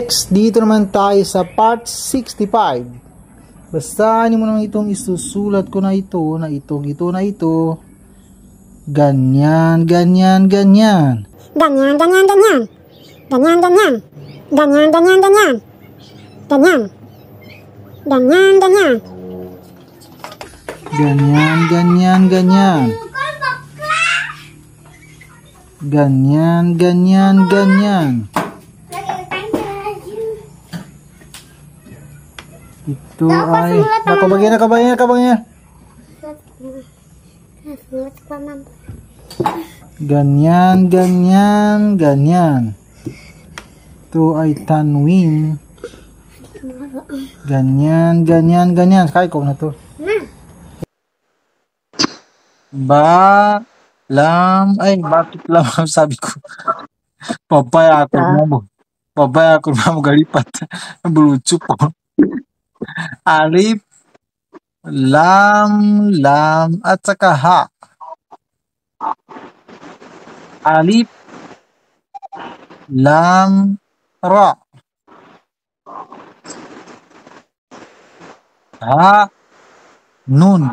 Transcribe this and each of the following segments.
Next, dito naman tayo sa part 65. Basahin mo naman itong isusulat ko na ito, ganyan, ganyan, ganyan. Ganyan, ganyan, ganyan. Ganyan, ganyan. Ganyan, ganyan, ganyan. Ganyan. Ganyan, ganyan. Ganyan, ganyan, ganyan. Ganyan, ganyan, ganyan. Ito ay nakabagyan. Ganyan, ganyan, ganyan. Ito ay tanwin. Ganyan, ganyan, ganyan. Kaya ko na to. Bakit lam sabi ko. Papaya ako mo galipat. Bulutso po. Alif, lam, at saka ha. Alif, lam, ra. Ha, nun,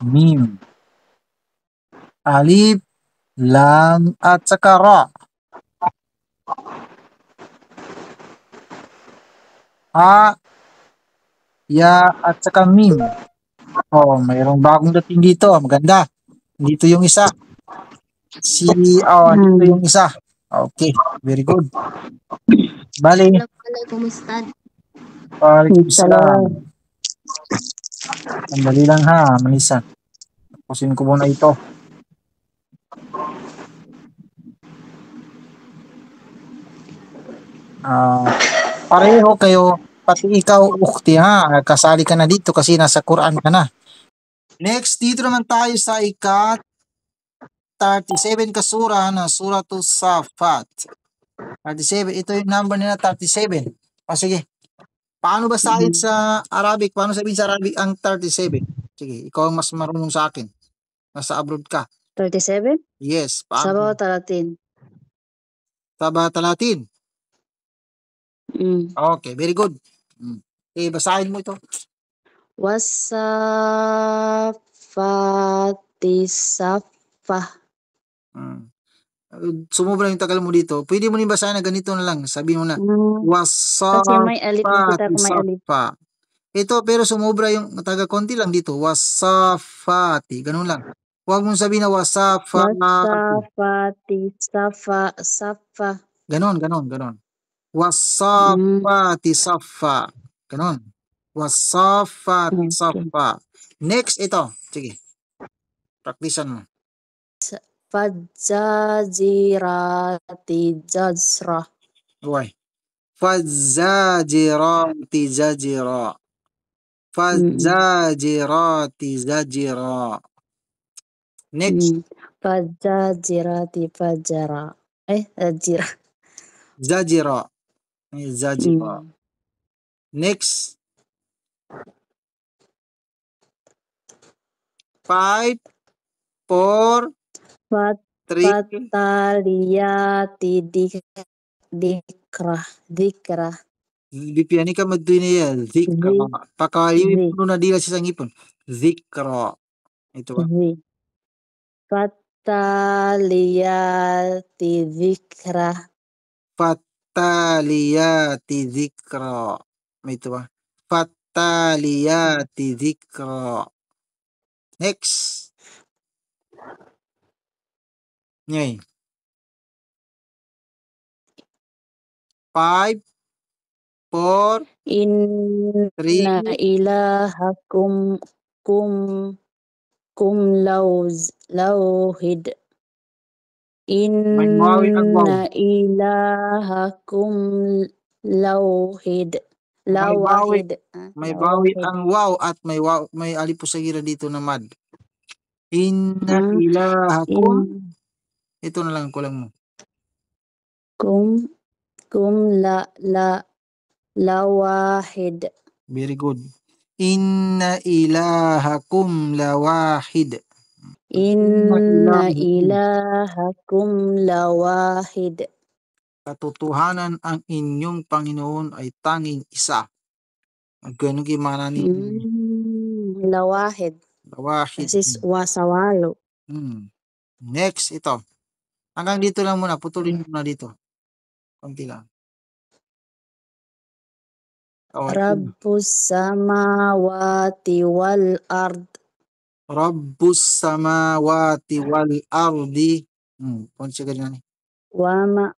mim. Alif, lam, at saka ra. Ha, ya, at saka mim. Oh, mayroong bagong dating dito. Maganda. Dito yung isa. Dito yung isa. Okay, very good. Bali. Waalaikumsalam. Sandali lang ha, Manisa. Tapusin ko muna ito. Pareho kayo, pati ikaw, ukti ha. Kasali ka na dito kasi nasa Quran ka na. Next, dito naman tayo sa ikat 37 kasura na Suratul Safat. 37, ito yung number nila 37. O sige, paano ba sa Arabic? Paano sabihin sa Arabic ang 37? Sige, ikaw ang mas marunong sa akin. Nasa abroad ka. 37? Yes. Paano? Sabah talatin. Sabah talatin. Okay, very good. Okay, basahin mo ito. Wasafati safah. Sumobra yung tagal mo dito. Pwede mo rin basahin na ganito na lang. Sabihin mo na. Kasi may alif dito, may alif. Ito, pero sumobra yung taga-konti lang dito. Wasafati. Ganun lang. Huwag mong sabihin na wasafati. Wasafati safa. Ganon. Wasafati safa. Ganon. Wasafati safa. Next, ito. Sige. Praktisan mo. Fadzajirati jazra. Okay. Fadzajirati zajira. Fadzajirati zajira. Next. Fadzajirati fajara. Zajira. Zajira. Zajira. Next. 5, 4, 3. Fataliyati dikra. Bipiyani ka maduniya. Zikra. Pakaliwin mo na dila sa ngipon. Zikra. Ito ba? Fataliyati zikra. Fataliyati zikra. Ito ba? Fataliyati zikra. Next. Ngayon. 5, 4, 3. Inna ilahakum kum lawhid. Inna ilahakum lawhid. May bawit ang waw at may alif po sa gira dito na mad. Inna ilahakum. Ito na lang kulang mo. Kum lawahid. Very good. Inna ilahakum lawahid. Inna ilahakum lawahid. Katotohanan ang inyong Panginoon ay tanging isa. Ganun gimana ni Lawahid. Lawahid. This is wasawalo. Next, ito. Hanggang dito lang muna. Putulin muna dito. Konti lang. Rabbus samawati wal ard. Rabbus samawati wal ardi. Ponse ganyan. Wama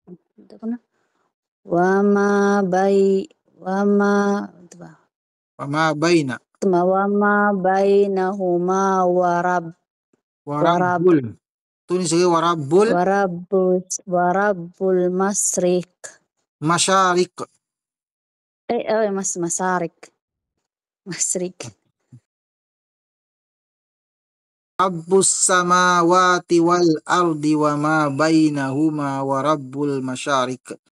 bayna. Wama bainahuma Warabbul. Tunis sige warabbul. Warabbul masrik. Masyarik. Masarik. Masrik. Rabbus samawati wal ardi wa ma bainahuma wa rabbul masyarik.